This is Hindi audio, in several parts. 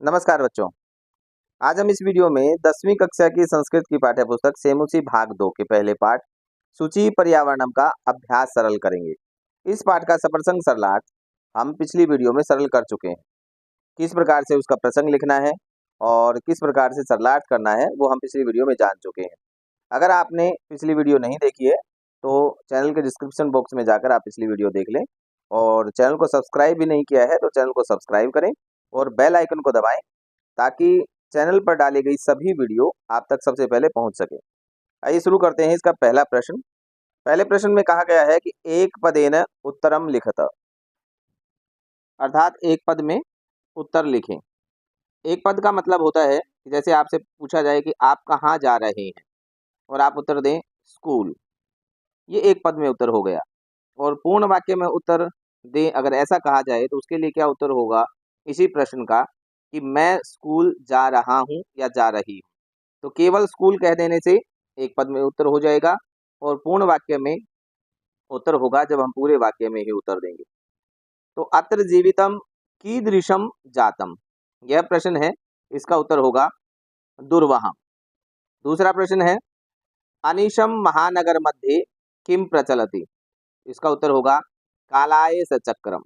नमस्कार बच्चों। आज हम इस वीडियो में 10वीं कक्षा की संस्कृत की पाठ्यपुस्तक सेमुसी भाग 2 के पहले पाठ सूची पर्यावरणम का अभ्यास सरल करेंगे। इस पाठ का सप्रसंग सरलार्थ हम पिछली वीडियो में सरल कर चुके हैं। किस प्रकार से उसका प्रसंग लिखना है और किस प्रकार से सरलार्थ करना है वो हम पिछली वीडियो में जान चुके हैं। अगर आपने पिछली वीडियो नहीं देखी है तो चैनल के डिस्क्रिप्शन बॉक्स में जाकर आप पिछली वीडियो देख लें, और चैनल को सब्सक्राइब भी नहीं किया है तो चैनल को सब्सक्राइब करें और बेल आइकन को दबाएं ताकि चैनल पर डाली गई सभी वीडियो आप तक सबसे पहले पहुंच सके। आइए शुरू करते हैं इसका पहला प्रश्न। पहले प्रश्न में कहा गया है कि एक पदेन उत्तरम लिखत, अर्थात एक पद में उत्तर लिखें। एक पद का मतलब होता है कि जैसे आपसे पूछा जाए कि आप कहाँ जा रहे हैं और आप उत्तर दें स्कूल, ये एक पद में उत्तर हो गया। और पूर्ण वाक्य में उत्तर दें अगर ऐसा कहा जाए तो उसके लिए क्या उत्तर होगा इसी प्रश्न का, कि मैं स्कूल जा रहा हूँ या जा रही हूँ। तो केवल स्कूल कह देने से एक पद में उत्तर हो जाएगा और पूर्ण वाक्य में उत्तर होगा जब हम पूरे वाक्य में ही उत्तर देंगे। तो अत्र जीवितम कीदृशम जातम, यह प्रश्न है, इसका उत्तर होगा दुर्वहम। दूसरा प्रश्न है अनिशम महानगर मध्ये किम प्रचलति, इसका उत्तर होगा कालाय चक्रम।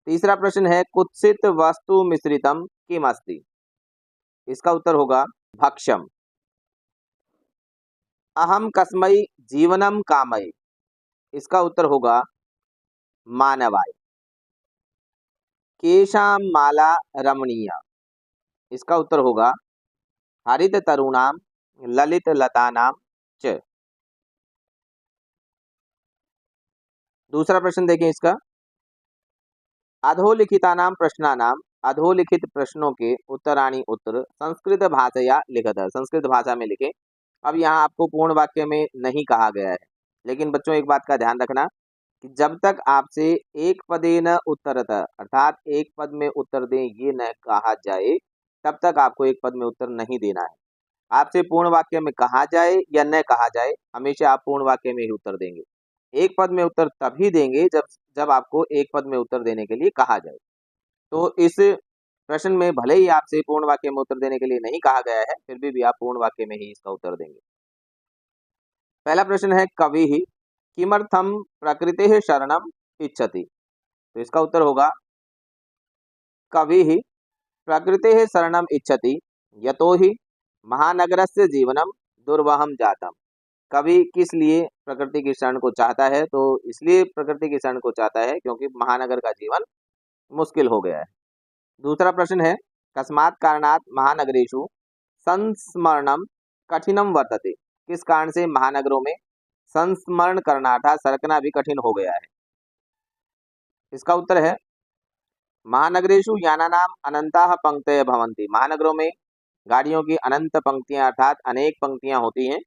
तीसरा प्रश्न है कुत्सित वस्तु मिश्रितम किम अस्ति, इसका उत्तर होगा भक्षम। अहम कस्मै जीवनम कामये, इसका उत्तर होगा मानवाय। केशाम माला रमणीया, इसका उत्तर होगा हरित तरुणाम ललित लतानाम च। दूसरा प्रश्न देखें इसका, अधोलिखितानाम प्रश्नानाम, अधोलिखित प्रश्नों के उत्तराणि उत्तर संस्कृत भाषया लिखत, संस्कृत भाषा में लिखें। अब यहाँ आपको पूर्ण वाक्य में नहीं कहा गया है, लेकिन बच्चों एक बात का ध्यान रखना कि जब तक आपसे एक पदे न उत्तरत, अर्थात एक पद में उत्तर दें ये न कहा जाए, तब तक आपको एक पद में उत्तर नहीं देना है। आपसे पूर्ण वाक्य में कहा जाए या न कहा जाए, हमेशा आप पूर्ण वाक्य में ही उत्तर देंगे। एक पद में उत्तर तभी देंगे जब जब आपको एक पद में उत्तर देने के लिए कहा जाए। तो इस प्रश्न में भले ही आपसे पूर्ण वाक्य में उत्तर देने के लिए नहीं कहा गया है, फिर भी आप पूर्ण वाक्य में ही इसका उत्तर देंगे। पहला प्रश्न है कवि ही किमर्थम प्रकृति शरणम इच्छति, तो इसका उत्तर होगा कवि ही प्रकृति शरणम इच्छति यतो ही महानगरस्य जीवनम दुर्वहम जातम। कवि किस लिए प्रकृति की शरण को चाहता है, तो इसलिए प्रकृति की शरण को चाहता है क्योंकि महानगर का जीवन मुश्किल हो गया है। दूसरा प्रश्न है कस्मात् कारणात् महानगरेषु संस्मरणम कठिनम वर्तते, किस कारण से महानगरों में संस्मरण करना अर्थात सरकना भी कठिन हो गया है। इसका उत्तर है महानगरेषु यानानाम अनंताः पंक्तयः भवन्ति, महानगरों में गाड़ियों की अनंत पंक्तियां अर्थात अनेक पंक्तियां होती हैं।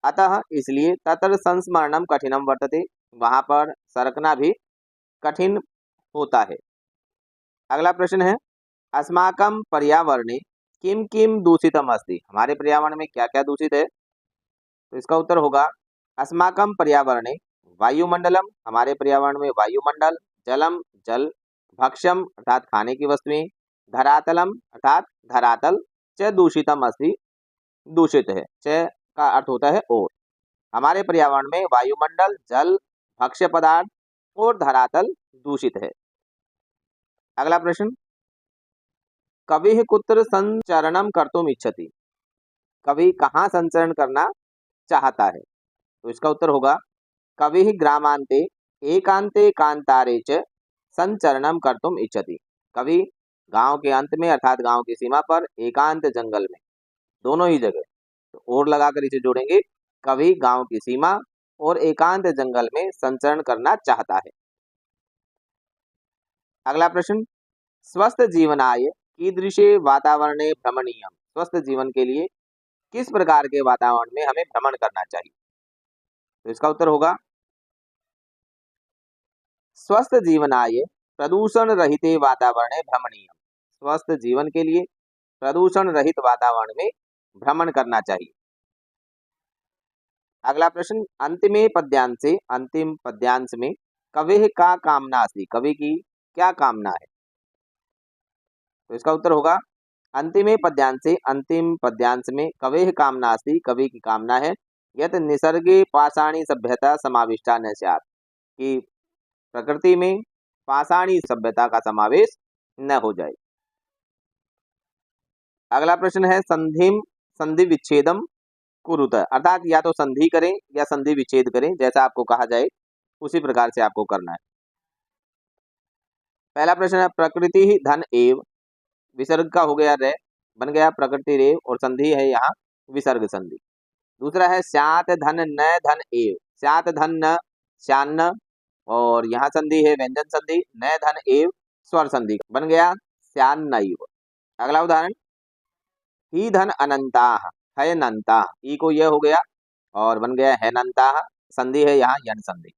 अतः इसलिए तत्र संस्मरणम कठिनम वर्तते, वहां पर सरकना भी कठिन होता है। अगला प्रश्न है अस्माकं पर्यावरणे किम किम दूषितम अस्ति, हमारे पर्यावरण में क्या क्या दूषित है, तो इसका उत्तर होगा अस्माकं पर्यावरणे वायुमंडलम, हमारे पर्यावरण में वायुमंडल, जलम जल, भक्ष्यम अर्थात खाने की वस्तुएं, धरातलम अर्थात धरातल, च दूषितम अस्ति दूषित है, च का अर्थ होता है और। हमारे पर्यावरण में वायुमंडल, जल, भक्ष्य पदार्थ और धरातल दूषित है। अगला प्रश्न कवि कुत्र संचरणम कर्तुम इच्छति, कवि कहाँ संचरण करना चाहता है, तो इसका उत्तर होगा कवि ग्रामांते एकांते कांतारे च संचरणम कर्तुम इच्छति, कवि गांव के अंत में अर्थात गांव की सीमा पर एकांत जंगल में, दोनों ही जगह तो और लगाकर इसे जोड़ेंगे, कवि गांव की सीमा और एकांत जंगल में संचरण करना चाहता है। अगला प्रश्न स्वस्थ जीवनाय कीदृशे वातावरणे भ्रमणीयम, स्वस्थ जीवन के लिए किस प्रकार के वातावरण में हमें भ्रमण करना चाहिए, तो इसका उत्तर होगा स्वस्थ जीवनाय प्रदूषण रहिते वातावरणे भ्रमणीयम, स्वस्थ जीवन के लिए प्रदूषण रहित वातावरण में भ्रमण करना चाहिए। अगला प्रश्न अंतिमे पद्यांशे, अंतिम पद्यांश में कवि का कामना अस्ति, कवि की क्या कामना है, तो इसका उत्तर होगा अंतिमे पद्यांशे, अंतिम पद्यांश में कवेः कामना अस्ति, कवि की कामना है यत निसर्गे पाषाणी सभ्यता समाविष्टा न स्यात्, कि प्रकृति में पाषाणी सभ्यता का समावेश न हो जाए। अगला प्रश्न है संधिम संधि विच्छेदम कुरुत, अर्थात या तो संधि करें या संधि विच्छेद करें, जैसा आपको कहा जाए उसी प्रकार से आपको करना है। पहला प्रश्न है प्रकृति ही धन एव, विसर्ग का हो गया रे, बन गया प्रकृति रेव और संधि है यहाँ विसर्ग संधि। दूसरा है स्यात धन न धन एव, स्यात धन न श्यान्न, और यहाँ संधि है व्यंजन संधि, न धन एव स्वर संधि, बन गया श्यान्नैव। अगला उदाहरण ही धन अनंता है नंता, ई को यह हो गया और बन गया है नंता, संधि है यहाँ यन संधि।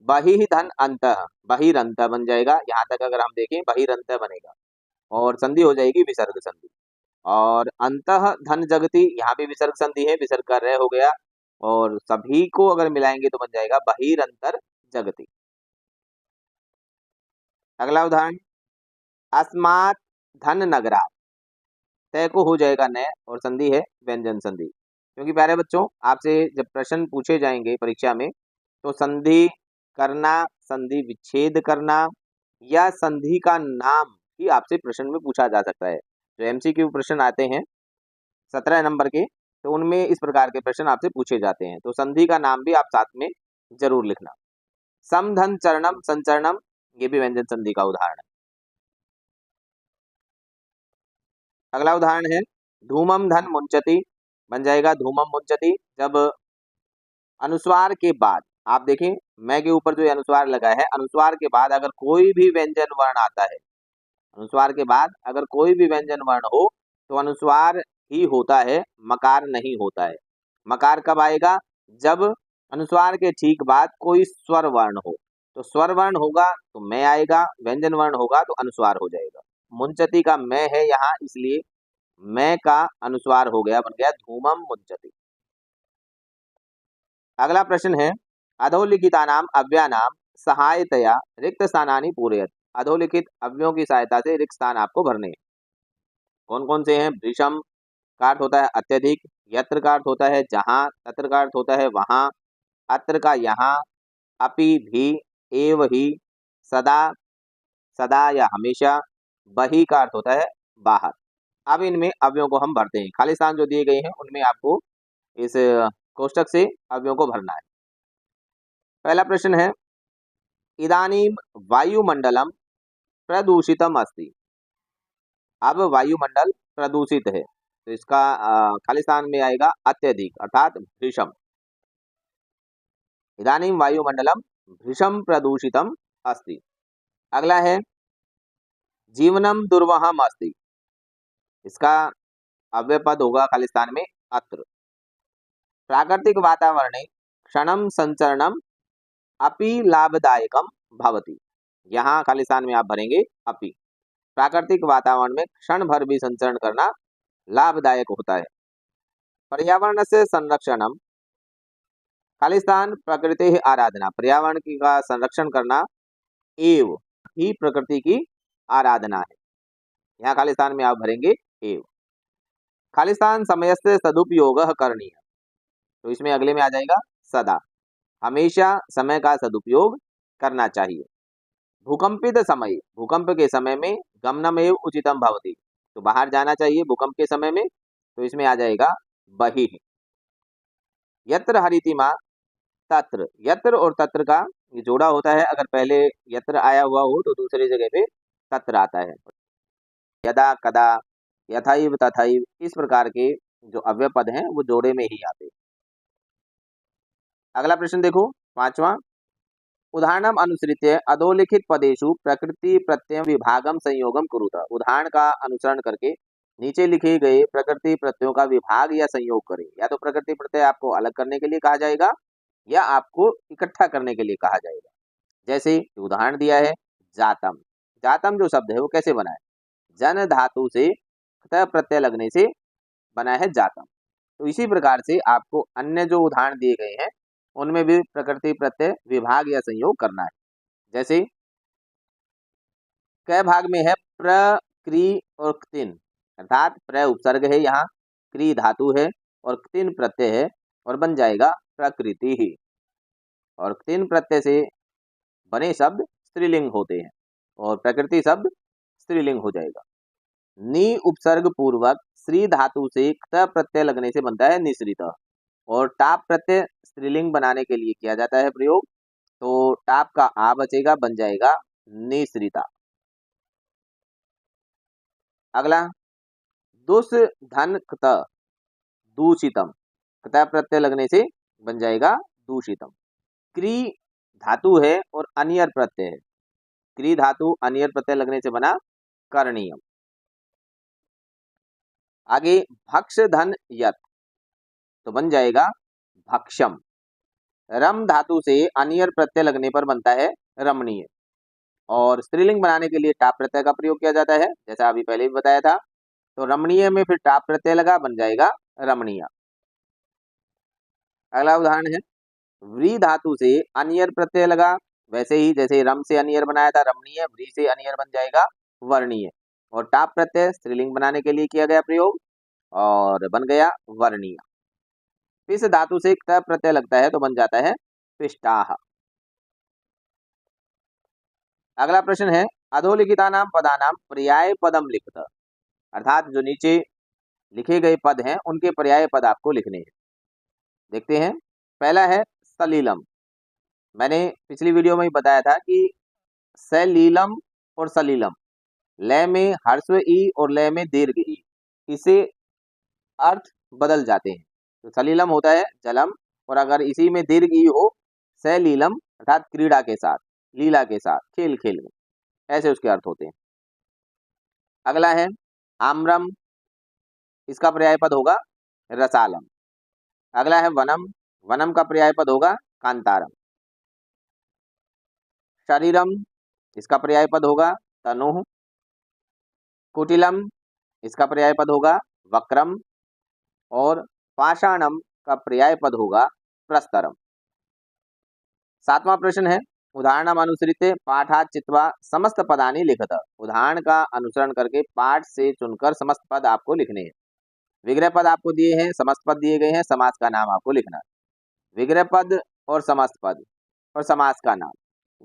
बहि धन अंत, बहिरंत बन जाएगा, यहाँ तक अगर हम देखें बहिरंत बनेगा और संधि हो जाएगी विसर्ग संधि। और अंतः धन जगति, यहाँ भी विसर्ग संधि है, विसर्ग का रह हो गया और सभी को अगर मिलाएंगे तो बन जाएगा बहिरंतर जगति। अगला उदाहरण अस्मात् धन नगरा, तय को हो जाएगा न और संधि है व्यंजन संधि। क्योंकि प्यारे बच्चों आपसे जब प्रश्न पूछे जाएंगे परीक्षा में तो संधि करना, संधि विच्छेद करना या संधि का नाम ही आपसे प्रश्न में पूछा जा सकता है। जो एमसीक्यू प्रश्न आते हैं 17 नंबर के, तो उनमें इस प्रकार के प्रश्न आपसे पूछे जाते हैं, तो संधि का नाम भी आप साथ में जरूर लिखना। समधन चरणम संचरणम, ये भी व्यंजन संधि का उदाहरण है। अगला उदाहरण है धूमम धन मुंचति, बन जाएगा धूमम मुंचति, जब अनुस्वार के बाद आप देखें मैं के ऊपर जो ये अनुस्वार लगा है, अनुस्वार के बाद अगर कोई भी व्यंजन वर्ण आता है, अनुस्वार के बाद अगर कोई भी व्यंजन वर्ण हो तो अनुस्वार ही होता है, मकार नहीं होता है। मकार कब आएगा? जब अनुस्वार के ठीक बाद कोई स्वर वर्ण हो, तो स्वर वर्ण होगा तो मैं आएगा, व्यंजन वर्ण होगा तो अनुस्वार हो जाएगा। मुंचति का मैं है यहाँ, इसलिए मैं का अनुस्वार हो गया, बन गया धूमम मुंचति। अगला प्रश्न है अधोलिखितानाम अव्यानाम सहायतया रिक्त स्थानानि पूरयत, अधोलिखित अव्यों की सहायता से रिक्त स्थान आपको भरने हैं। कौन कौन से हैं? भृशम का अर्थ होता है अत्यधिक, यत्र का अर्थ होता है जहां, तत्र का अर्थ होता है वहां, अत्र का यहाँ, अपि भी, एव ही, सदा सदा या हमेशा, बही का अर्थ होता है बाहर। अब इनमें अव्यों को हम भरते हैं, खाली स्थान जो दिए गए हैं उनमें आपको इस कोष्टक से अव्यों को भरना है। पहला प्रश्न है इदानीम वायुमंडलम प्रदूषितम अस्ति, अब वायुमंडल प्रदूषित है तो इसका खाली स्थान में आएगा अत्यधिक अर्थात भृशम। इदानीम वायुमंडलम भृशम प्रदूषितम अस्ति। अगला है जीवनम दुर्वहम अस्ति, इसका अव्यय पद होगा खाली स्थान में अत्र। प्राकृतिक वातावरणे क्षणम संचरणम अपि लाभदायकम भवति, यहाँ खाली स्थान में आप भरेंगे अपि। प्राकृतिक वातावरण में क्षण भर भी संचरण करना लाभदायक होता है। पर्यावरण से संरक्षणम, खाली स्थान प्रकृति आराधना, पर्यावरण की का संरक्षण करना एव ही प्रकृति की आराधना है, यहाँ खाली स्थान में आप भरेंगे एव। खाली स्थान समय से सदुपयोग करनी है, तो इसमें अगले में आ जाएगा सदा, हमेशा समय का सदुपयोग करना चाहिए। भूकंपित समय, भूकंप के समय में गमनमेव उचितम भवति, तो बाहर जाना चाहिए भूकंप के समय में, तो इसमें आ जाएगा बहिः। यत्र हरितिमा तत्र, यत्र और तत्र का ये जोड़ा होता है, अगर पहले यत्र आया हुआ हो तो दूसरी जगह पे तत्र आता है। यदा कदा यथैव तथैव, इस प्रकार के जो अव्यय पद हैं वो जोड़े में ही आते हैं। अगला प्रश्न देखो पांचवा, उदाहरणम अनुसृत्य अधोलिखित पदेषु प्रकृति प्रत्यय विभागम संयोगम कुरुत, उदाहरण का अनुसरण करके नीचे लिखे गए प्रकृति प्रत्ययों का विभाग या संयोग करें। या तो प्रकृति प्रत्यय आपको अलग करने के लिए कहा जाएगा या आपको इकट्ठा करने के लिए कहा जाएगा। जैसे उदाहरण दिया है जातम, जातम जो शब्द है वो कैसे बना है? जन धातु से क्त प्रत्यय लगने से बना है जातम। तो इसी प्रकार से आपको अन्य जो उदाहरण दिए गए हैं उनमें भी प्रकृति प्रत्यय विभाग या संयोग करना है। जैसे क भाग में है क्री और क्तिन, अर्थात प्र उपसर्ग है यहाँ, क्री धातु है और क्तिन प्रत्यय है और बन जाएगा प्रकृति ही। और क्तिन प्रत्यय से बने शब्द स्त्रीलिंग होते हैं और प्रकृति शब्द स्त्रीलिंग हो जाएगा। नी उपसर्ग पूर्वक श्री धातु से क्त प्रत्यय लगने से बनता है निश्रित, और टाप प्रत्यय स्त्रीलिंग बनाने के लिए किया जाता है प्रयोग, तो टाप का आ बचेगा, बन जाएगा निश्रिता। अगला दुस धन क्त दूषितम, क्त प्रत्यय लगने से बन जाएगा दूषितम। क्री धातु है और अनियर प्रत्यय है, क्री धातु अनियर प्रत्यय लगने से बना करणीयम। आगे भक्ष धन यत, तो बन जाएगा भक्षम। रम धातु से अनियर प्रत्यय लगने पर बनता है रमणीय, और स्त्रीलिंग बनाने के लिए टाप प्रत्यय का प्रयोग किया जाता है, जैसा अभी पहले भी बताया था। तो रमणीय में फिर टाप प्रत्यय लगा, बन जाएगा रमणीय। अगला उदाहरण है व्री धातु से अनियर प्रत्यय लगा, वैसे ही जैसे रम से अनियर बनाया था रमणीय, व्री से अनियर बन जाएगा वर्णीय, और टाप प्रत्यय स्त्रीलिंग बनाने के लिए किया गया प्रयोग और बन गया वर्णीय। पिस धातु से क्त प्रत्यय लगता है तो बन जाता है पिष्टाह। अगला प्रश्न है अधोलिखिता नाम पदा नाम पर्याय पदम लिखत, अर्थात जो नीचे लिखे गए पद हैं उनके पर्याय पद आपको लिखने हैं। देखते हैं, पहला है सलीलम। मैंने पिछली वीडियो में ही बताया था कि सलीलम और सलीलम, लय में हर्स्व ई और लय में दीर्घ ई, इसे अर्थ बदल जाते हैं। तो सलीलम होता है जलम, और अगर इसी में दीर्घ ई हो सलीलम, अर्थात क्रीड़ा के साथ, लीला के साथ, खेल खेल में, ऐसे उसके अर्थ होते हैं। अगला है आम्रम, इसका पर्याय पद होगा रसालम। अगला है वनम, वनम का पर्याय पद होगा कांतारम। शरीरम, इसका पर्याय पद होगा तनुः। कुटिलम, इसका पर्याय पद होगा वक्रम। और पाषाणम का पर्याय पद होगा प्रस्तरम। सातवां प्रश्न है उदाहरणम अनुसृत्य पाठात चित्वा समस्त पदानि लिखत, उदाहरण का अनुसरण करके पाठ से चुनकर समस्त पद आपको लिखने हैं। विग्रह पद आपको दिए हैं, समस्त पद दिए गए हैं, समास का नाम आपको लिखना है। विग्रह पद और समस्त पद और समास का नाम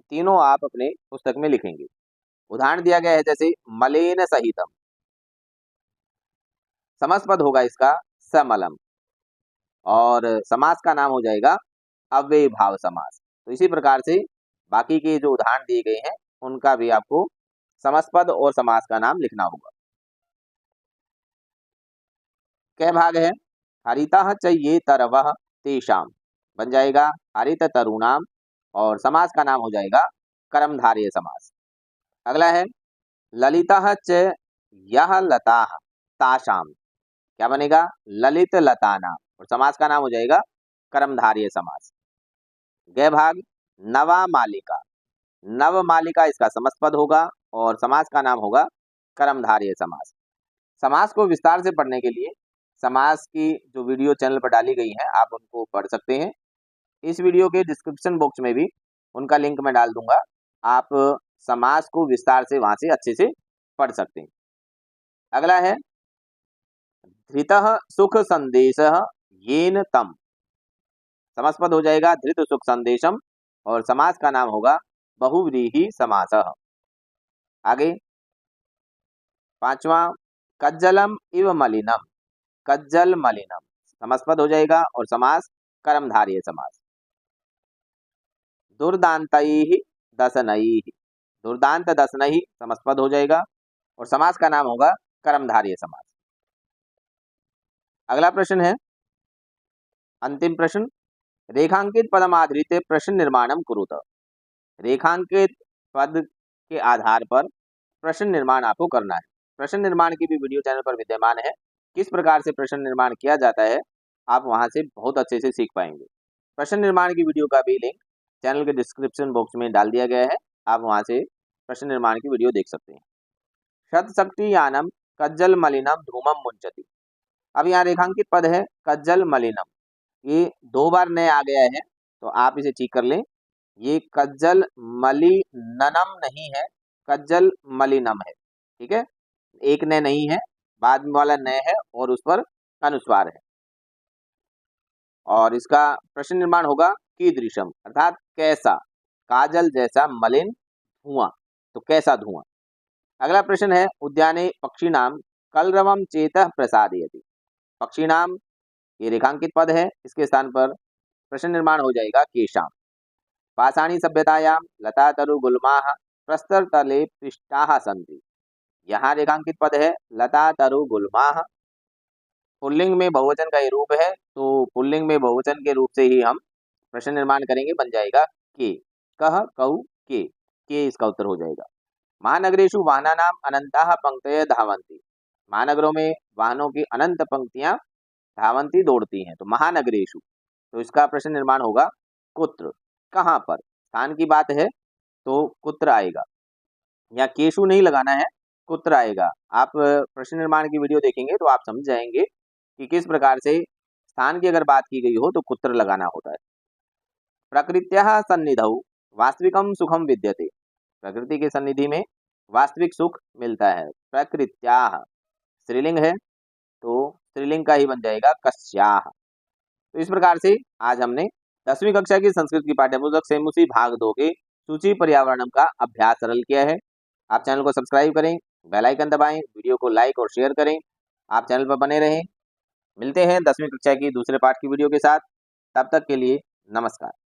तीनों आप अपने पुस्तक में लिखेंगे। उदाहरण दिया गया है जैसे मलेन सहितम, समस्त पद होगा इसका समलम, और समास का नाम हो जाएगा अव्ययी भाव समास। तो इसी प्रकार से बाकी के जो उदाहरण दिए गए हैं उनका भी आपको समस्त पद और समास का नाम लिखना होगा। कै भाग है हरिता चाहिए तरवह तेषाम, बन जाएगा हरित तरुणाम, और समास का नाम हो जाएगा कर्मधारय समास। अगला है ललिता च यह लता ताशाम, क्या बनेगा ललित लताना, और समास का नाम हो जाएगा कर्मधारय समास। गै भाग नवा मालिका, नव मालिका इसका समस्त पद होगा और समास का नाम होगा कर्मधारय समास। समास को विस्तार से पढ़ने के लिए समास की जो वीडियो चैनल पर डाली गई है आप उनको पढ़ सकते हैं। इस वीडियो के डिस्क्रिप्शन बॉक्स में भी उनका लिंक मैं डाल दूंगा, आप समास को विस्तार से वहां से अच्छे से पढ़ सकते हैं। अगला है धृतः सुख संदेश येन तम, समास पद हो जाएगा धृत सुख संदेशम, और समास का नाम होगा बहुव्रीहि समास। आगे पांचवा कज्जलम इव मलिनम, कज्जल मलिनम, समास पद हो जाएगा और समास कर्मधारय समास। दुर्दांतैहि दशनैहि, दुर्दांत दशनैहि समास पद हो जाएगा और समास का नाम होगा कर्मधारय समास। अगला प्रश्न है अंतिम प्रश्न, रेखांकित पदम आधारित प्रश्न निर्माणम कुरुत, रेखांकित पद के आधार पर प्रश्न निर्माण आपको करना है। प्रश्न निर्माण की भी वीडियो चैनल पर विद्यमान है, किस प्रकार से प्रश्न निर्माण किया जाता है आप वहां से बहुत अच्छे से सीख पाएंगे। प्रश्न निर्माण की वीडियो का भी लिंक चैनल के डिस्क्रिप्शन बॉक्स में डाल दिया गया है, आप वहां से प्रश्न निर्माण की वीडियो देख सकते हैं। शत शक्ति यानम कज्जल मलिनम धूमम मुंचति, अब यहाँ रेखांकित पद है कज्जल मलिनम, ये 2 बार नए आ गया है तो आप इसे चेक कर लें, ये कज्जल मलिनम नहीं है, कज्जल मलिनम है, ठीक है। एक न नहीं है, बाद में वाला न है और उस पर अनुस्वार है। और इसका प्रश्न निर्माण होगा कीदृशम अर्थात कैसा, काजल जैसा मलिन धुआं, तो कैसा धुआं। अगला प्रश्न है उद्याने पक्षिणाम कलरवम चेतः प्रसादयति। पक्षिणाम ये रेखांकित पद है, इसके स्थान पर प्रश्न निर्माण हो जाएगा केशाम। पाषाणी सभ्यतायां लता तरु गुल्माः प्रस्तर तले पृष्ठाः सन्ति। यहाँ रेखांकित पद है लता तरु गुल्माः। पुल्लिंग में बहुवचन का ये रूप है, तो पुल्लिंग में बहुवचन के रूप से ही हम प्रश्न निर्माण करेंगे, बन जाएगा के। कह कऊ के इसका उत्तर हो जाएगा। महानगरेषु वाहनानाम अनंताः पंक्तयः धावन्ति। महानगरों में वाहनों की अनंत पंक्तियां धावन्ति दौड़ती हैं, तो महानगरेषु, तो इसका प्रश्न निर्माण होगा कुत्र, कहाँ पर। स्थान की बात है तो कुत्र आएगा, या केशु नहीं लगाना है, कुत्र आएगा। आप प्रश्न निर्माण की वीडियो देखेंगे तो आप समझ जाएंगे कि किस प्रकार से स्थान की अगर बात की गई हो तो कुत्र लगाना होता है। प्रकृत्याः सन्निधौ वास्तविकम सुखम विद्यते। प्रकृति के सन्निधि में वास्तविक सुख मिलता है। प्रकृत्याः स्त्रीलिंग है तो स्त्रीलिंग का ही बन जाएगा कस्याः। तो इस प्रकार से आज हमने 10वीं कक्षा की संस्कृत की पाठ्यपुस्तक सेमुसी भाग 2 के सूची पर्यावरणम का अभ्यास सरल किया है। आप चैनल को सब्सक्राइब करें, बेल आइकन दबाएं, वीडियो को लाइक और शेयर करें। आप चैनल पर बने रहें। मिलते हैं 10वीं कक्षा की दूसरे पाठ की वीडियो के साथ। तब तक के लिए नमस्कार।